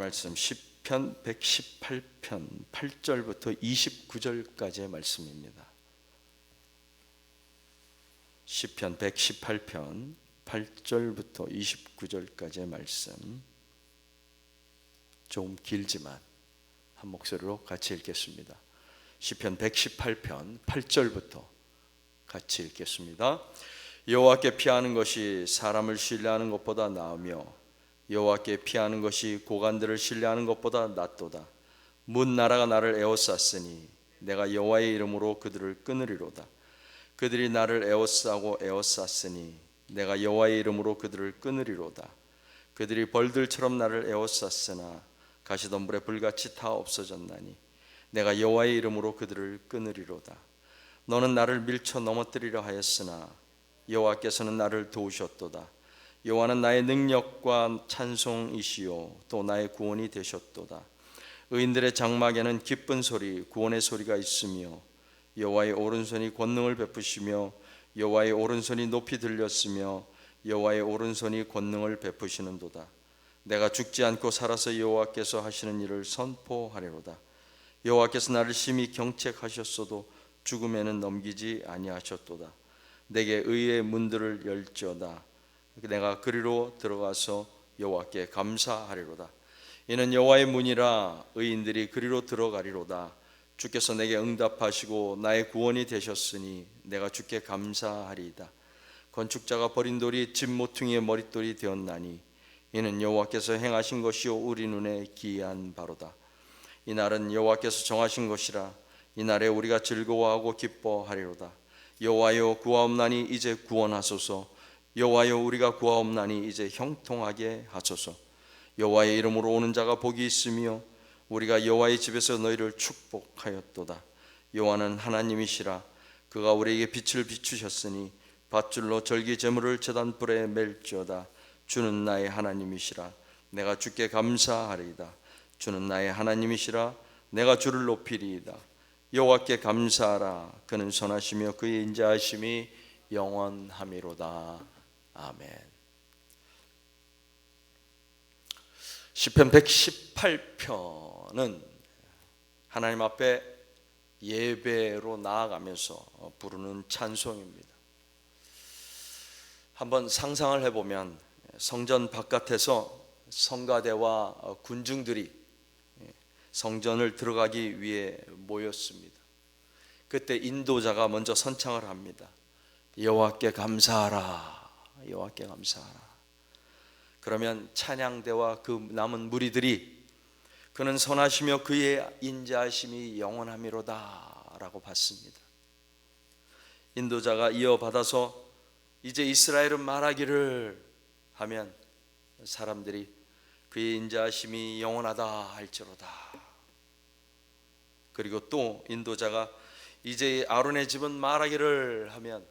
말씀 시편 118편 8절부터 29절까지의 말씀입니다. 시편 118편 8절부터 29절까지의 말씀, 좀 길지만 한 목소리로 같이 읽겠습니다. 시편 118편 8절부터 같이 읽겠습니다. 여호와께 피하는 것이 사람을 신뢰하는 것보다 나으며 여호와께 피하는 것이 고관들을 신뢰하는 것보다 낫도다. 문 나라가 나를 에워쌌으니 내가 여호와의 이름으로 그들을 끊으리로다. 그들이 나를 에워싸고 에워쌌으니 내가 여호와의 이름으로 그들을 끊으리로다. 그들이 벌들처럼 나를 에워쌌으나 가시덤불에 불같이 다 없어졌나니 내가 여호와의 이름으로 그들을 끊으리로다. 너는 나를 밀쳐 넘어뜨리려 하였으나 여호와께서는 나를 도우셨도다. 여호와는 나의 능력과 찬송이시요 또 나의 구원이 되셨도다. 의인들의 장막에는 기쁜 소리, 구원의 소리가 있으며 여호와의 오른손이 권능을 베푸시며 여호와의 오른손이 높이 들렸으며 여호와의 오른손이 권능을 베푸시는도다. 내가 죽지 않고 살아서 여호와께서 하시는 일을 선포하리로다. 여호와께서 나를 심히 경책하셨어도 죽음에는 넘기지 아니하셨도다. 내게 의의 문들을 열지어다. 내가 그리로 들어가서 여호와께 감사하리로다. 이는 여호와의 문이라 의인들이 그리로 들어가리로다. 주께서 내게 응답하시고 나의 구원이 되셨으니 내가 주께 감사하리이다. 건축자가 버린 돌이 집 모퉁이의 머릿돌이 되었나니 이는 여호와께서 행하신 것이요 우리 눈에 기이한 바로다. 이 날은 여호와께서 정하신 것이라. 이 날에 우리가 즐거워하고 기뻐하리로다. 여호와여 구하옵나니 이제 구원하소서. 여호와여 우리가 구하옵나니 이제 형통하게 하소서. 여호와의 이름으로 오는 자가 복이 있으며 우리가 여호와의 집에서 너희를 축복하였도다. 여호와는 하나님이시라. 그가 우리에게 빛을 비추셨으니 밧줄로 절기 제물을 제단 불에 멜지어다. 주는 나의 하나님이시라. 내가 주께 감사하리이다. 주는 나의 하나님이시라. 내가 주를 높이리이다. 여호와께 감사하라. 그는 선하시며 그의 인자하심이 영원함이로다. 아멘. 시편 118편은 하나님 앞에 예배로 나아가면서 부르는 찬송입니다. 한번 상상을 해보면 성전 바깥에서 성가대와 군중들이 성전을 들어가기 위해 모였습니다. 그때 인도자가 먼저 선창을 합니다. 여호와께 감사하라. 여호와께 감사하라. 그러면 찬양대와 그 남은 무리들이 그는 선하시며 그의 인자하심이 영원함이로다 라고 받습니다. 인도자가 이어받아서 이제 이스라엘은 말하기를 하면 사람들이 그의 인자하심이 영원하다 할지로다. 그리고 또 인도자가 이제 아론의 집은 말하기를 하면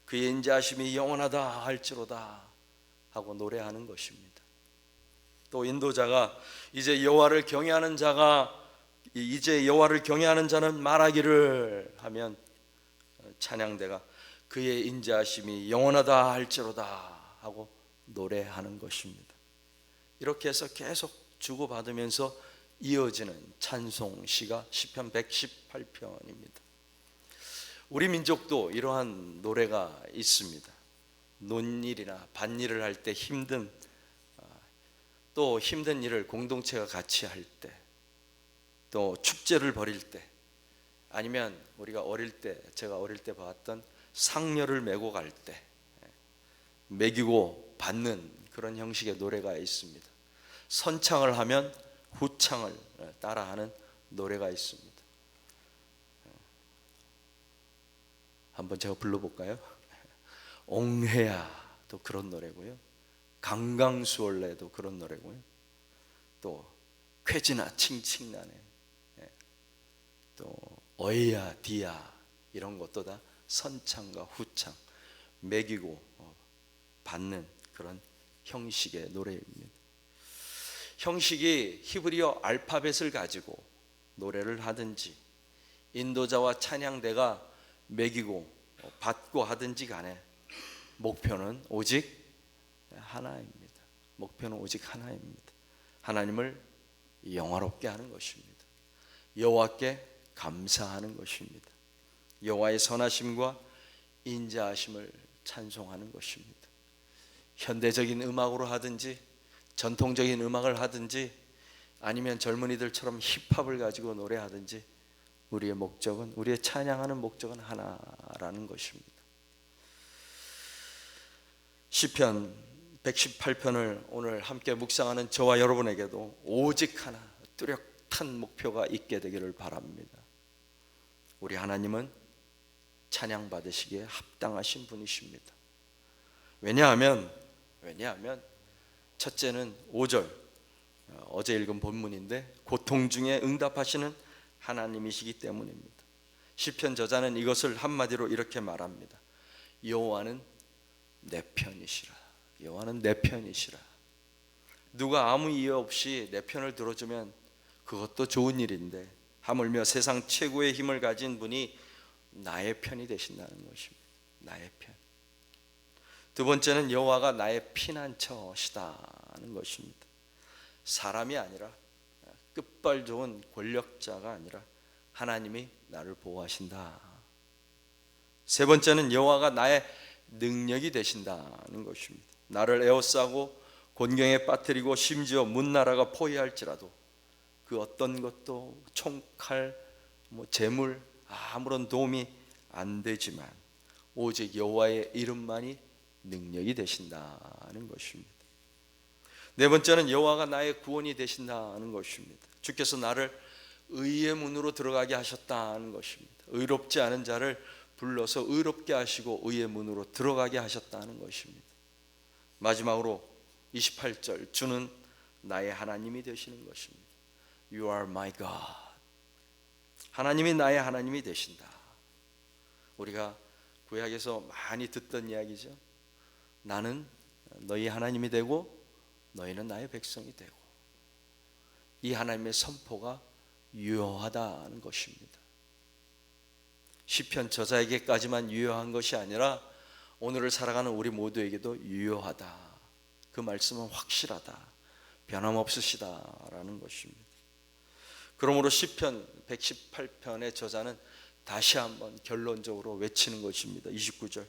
그의 인자하심이 영원하다 할지로다 하고 노래하는 것입니다. 또 인도자가 이제 여호와를 경외하는 자는 말하기를 하면 찬양대가 그의 인자하심이 영원하다 할지로다 하고 노래하는 것입니다. 이렇게 해서 계속 주고받으면서 이어지는 찬송시가 시편 118편입니다. 우리 민족도 이러한 노래가 있습니다. 논일이나 밭일을 할 때 또 힘든 일을 공동체가 같이 할 때, 또 축제를 벌일 때, 아니면 우리가 제가 어릴 때 봤던 상녀를 메고 갈 때 먹이고 받는 그런 형식의 노래가 있습니다. 선창을 하면 후창을 따라하는 노래가 있습니다. 한번 제가 불러볼까요? 옹해야도 그런 노래고요, 강강수월래도 그런 노래고요, 또 쾌지나 칭칭나네, 또 어이야 디야 이런 것도 다 선창과 후창, 먹이고 받는 그런 형식의 노래입니다. 형식이 히브리어 알파벳을 가지고 노래를 하든지 인도자와 찬양대가 먹이고 받고 하든지 간에 목표는 오직 하나입니다. 목표는 오직 하나입니다. 하나님을 영화롭게 하는 것입니다. 여호와께 감사하는 것입니다. 여호와의 선하심과 인자하심을 찬송하는 것입니다. 현대적인 음악으로 하든지 전통적인 음악을 하든지 아니면 젊은이들처럼 힙합을 가지고 노래하든지 우리의 목적은, 우리의 찬양하는 목적은 하나라는 것입니다. 시편 118편을 오늘 함께 묵상하는 저와 여러분에게도 오직 하나 뚜렷한 목표가 있게 되기를 바랍니다. 우리 하나님은 찬양받으시기에 합당하신 분이십니다. 왜냐하면 첫째는 5절, 어제 읽은 본문인데 고통 중에 응답하시는 하나님이시기 때문입니다. 시편 저자는 이것을 한마디로 이렇게 말합니다. 여호와는 내 편이시라. 여호와는 내 편이시라. 누가 아무 이유 없이 내 편을 들어주면 그것도 좋은 일인데 하물며 세상 최고의 힘을 가진 분이 나의 편이 되신다는 것입니다. 나의 편. 두 번째는 여호와가 나의 피난처시다는 것입니다. 사람이 아니라, 끝발 좋은 권력자가 아니라 하나님이 나를 보호하신다. 세 번째는 여호와가 나의 능력이 되신다는 것입니다. 나를 에워싸고 곤경에 빠뜨리고 심지어 문나라가 포위할지라도 그 어떤 것도 총칼, 재물 아무런 도움이 안 되지만 오직 여호와의 이름만이 능력이 되신다는 것입니다. 네 번째는 여호와가 나의 구원이 되신다는 것입니다. 주께서 나를 의의 문으로 들어가게 하셨다는 것입니다. 의롭지 않은 자를 불러서 의롭게 하시고 의의 문으로 들어가게 하셨다는 것입니다. 마지막으로 28절, 주는 나의 하나님이 되시는 것입니다. You are my God. 하나님이 나의 하나님이 되신다. 우리가 구약에서 많이 듣던 이야기죠. 나는 너희 하나님이 되고 너희는 나의 백성이 되고, 이 하나님의 선포가 유효하다는 것입니다. 시편 저자에게까지만 유효한 것이 아니라 오늘을 살아가는 우리 모두에게도 유효하다. 그 말씀은 확실하다, 변함없으시다라는 것입니다. 그러므로 시편 118편의 저자는 다시 한번 결론적으로 외치는 것입니다. 29절,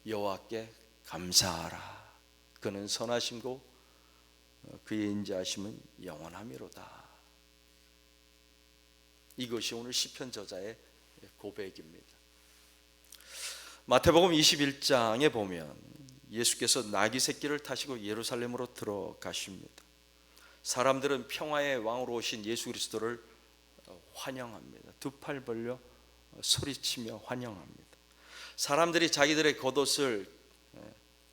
여호와께 감사하라. 그는 선하심고 그의 인자하심은 영원하미로다. 이것이 오늘 시편 저자의 고백입니다. 마태복음 21장에 보면 예수께서 나귀 새끼를 타시고 예루살렘으로 들어가십니다. 사람들은 평화의 왕으로 오신 예수 그리스도를 환영합니다. 두 팔 벌려 소리치며 환영합니다. 사람들이 자기들의 겉옷을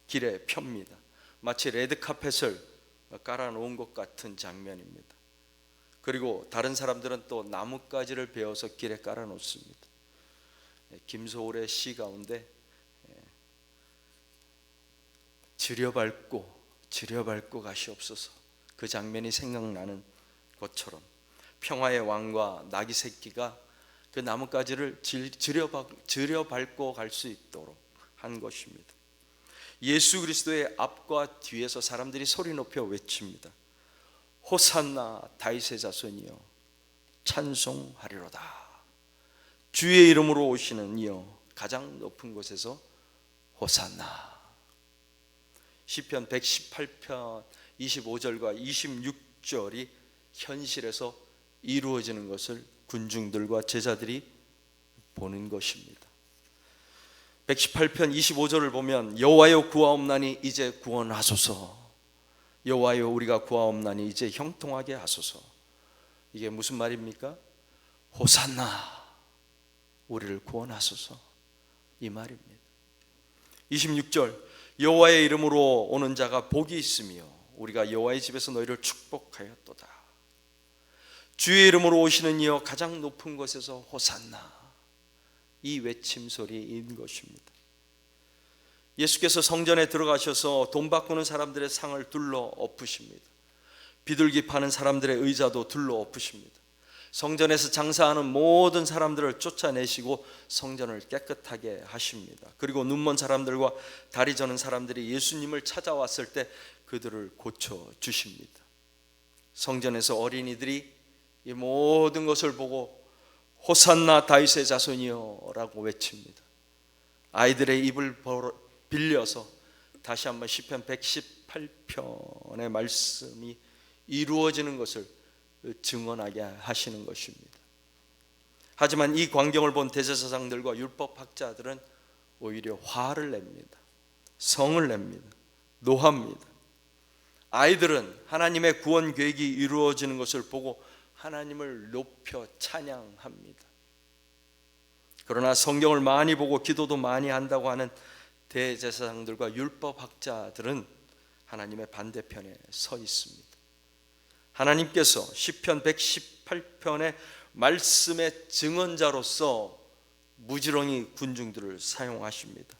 길에 펴니다. 마치 레드카펫을 깔아놓은 것 같은 장면입니다. 그리고 다른 사람들은 또 나뭇가지를 베어서 길에 깔아놓습니다. 김소월의 시 가운데 지려밟고 가시옵소서, 그 장면이 생각나는 것처럼 평화의 왕과 나귀 새끼가 그 나뭇가지를 지려밟고 갈 수 있도록 한 것입니다. 예수 그리스도의 앞과 뒤에서 사람들이 소리 높여 외칩니다. 호산나 다윗의 자손이여 찬송하리로다. 주의 이름으로 오시는 이여 가장 높은 곳에서 호산나. 시편 118편 25절과 26절이 현실에서 이루어지는 것을 군중들과 제자들이 보는 것입니다. 118편 25절을 보면 여호와여 구하옵나니 이제 구원하소서. 여호와여 우리가 구하옵나니 이제 형통하게 하소서. 이게 무슨 말입니까? 호산나, 우리를 구원하소서, 이 말입니다. 26절, 여호와의 이름으로 오는 자가 복이 있으며 우리가 여호와의 집에서 너희를 축복하였도다. 주의 이름으로 오시는 이여 가장 높은 곳에서 호산나, 이 외침 소리인 것입니다. 예수께서 성전에 들어가셔서 돈 바꾸는 사람들의 상을 둘러 엎으십니다. 비둘기 파는 사람들의 의자도 둘러 엎으십니다. 성전에서 장사하는 모든 사람들을 쫓아내시고 성전을 깨끗하게 하십니다. 그리고 눈먼 사람들과 다리 저는 사람들이 예수님을 찾아왔을 때 그들을 고쳐주십니다. 성전에서 어린이들이 이 모든 것을 보고 호산나 다윗의 자손이여 라고 외칩니다. 아이들의 입을 빌려서 다시 한번 시편 118편의 말씀이 이루어지는 것을 증언하게 하시는 것입니다. 하지만 이 광경을 본 대제사장들과 율법학자들은 오히려 화를 냅니다. 성을 냅니다. 노합니다. 아이들은 하나님의 구원 계획이 이루어지는 것을 보고 하나님을 높여 찬양합니다. 그러나 성경을 많이 보고 기도도 많이 한다고 하는 대제사장들과 율법학자들은 하나님의 반대편에 서 있습니다. 하나님께서 시편 118편의 말씀의 증언자로서 무지렁이 군중들을 사용하십니다.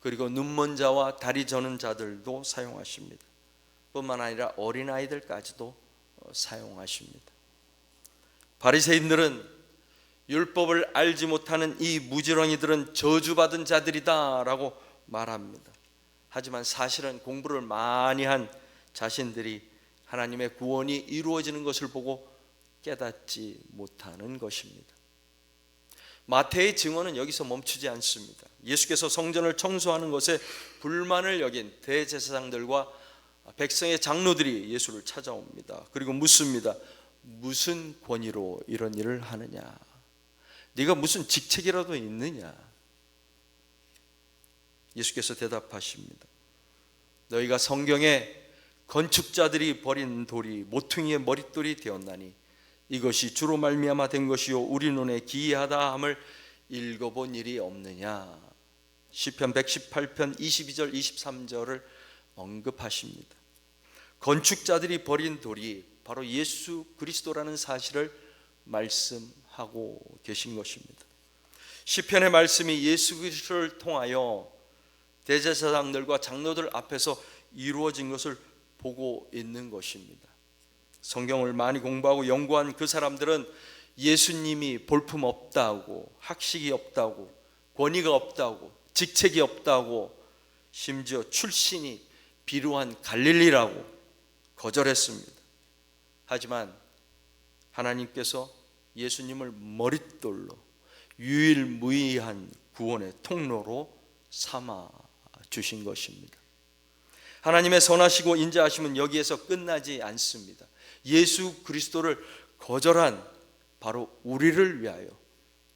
그리고 눈먼 자와 다리 저는 자들도 사용하십니다. 뿐만 아니라 어린아이들까지도 사용하십니다. 바리새인들은 율법을 알지 못하는 이 무지렁이들은 저주받은 자들이다 라고 말합니다. 하지만 사실은 공부를 많이 한 자신들이 하나님의 구원이 이루어지는 것을 보고 깨닫지 못하는 것입니다. 마태의 증언은 여기서 멈추지 않습니다. 예수께서 성전을 청소하는 것에 불만을 여긴 대제사장들과 백성의 장로들이 예수를 찾아옵니다. 그리고 묻습니다. 무슨 권위로 이런 일을 하느냐? 네가 무슨 직책이라도 있느냐? 예수께서 대답하십니다. 너희가 성경에 건축자들이 버린 돌이 모퉁이의 머릿돌이 되었나니 이것이 주로 말미암아 된 것이요 우리 눈에 기이하다 함을 읽어본 일이 없느냐? 시편 118편 22절 23절을 언급하십니다. 건축자들이 버린 돌이 바로 예수 그리스도라는 사실을 말씀하고 계신 것입니다. 시편의 말씀이 예수 그리스도를 통하여 대제사장들과 장로들 앞에서 이루어진 것을 보고 있는 것입니다. 성경을 많이 공부하고 연구한 그 사람들은 예수님이 볼품 없다고, 학식이 없다고, 권위가 없다고, 직책이 없다고, 심지어 출신이 비루한 갈릴리라고 거절했습니다. 하지만 하나님께서 예수님을 머릿돌로 유일무이한 구원의 통로로 삼아 주신 것입니다. 하나님의 선하시고 인자하심은 여기에서 끝나지 않습니다. 예수 그리스도를 거절한 바로 우리를 위하여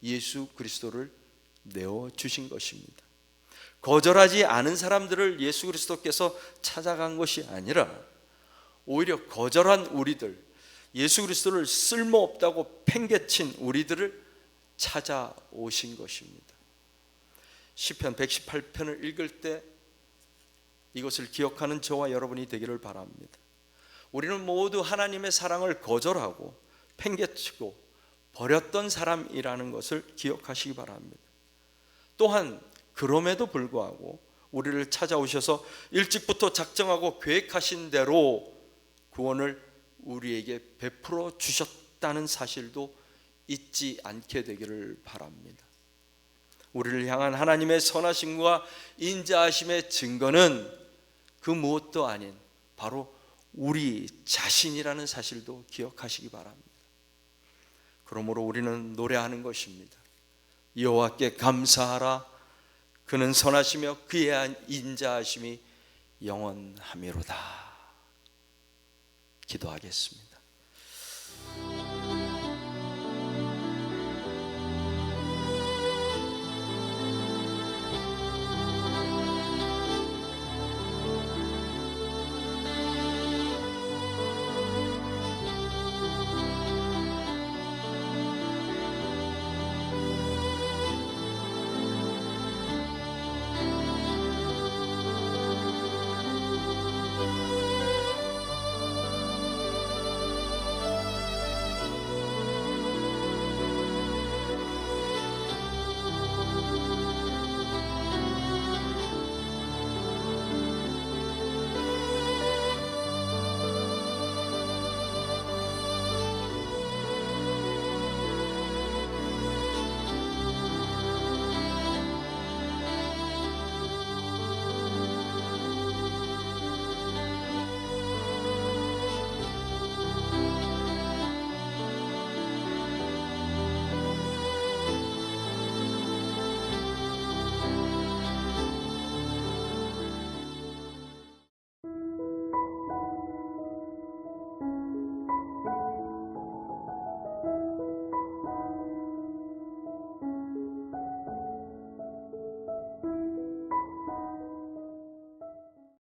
예수 그리스도를 내어주신 것입니다. 거절하지 않은 사람들을 예수 그리스도께서 찾아간 것이 아니라 오히려 거절한 우리들, 예수 그리스도를 쓸모없다고 팽개친 우리들을 찾아오신 것입니다. 시편 118편을 읽을 때 이것을 기억하는 저와 여러분이 되기를 바랍니다. 우리는 모두 하나님의 사랑을 거절하고 팽개치고 버렸던 사람이라는 것을 기억하시기 바랍니다. 또한 그럼에도 불구하고 우리를 찾아오셔서 일찍부터 작정하고 계획하신 대로 구원을 우리에게 베풀어 주셨다는 사실도 잊지 않게 되기를 바랍니다. 우리를 향한 하나님의 선하심과 인자하심의 증거는 그 무엇도 아닌 바로 우리 자신이라는 사실도 기억하시기 바랍니다. 그러므로 우리는 노래하는 것입니다. 여호와께 감사하라. 그는 선하시며 그의 인자하심이 영원하미로다. 기도하겠습니다.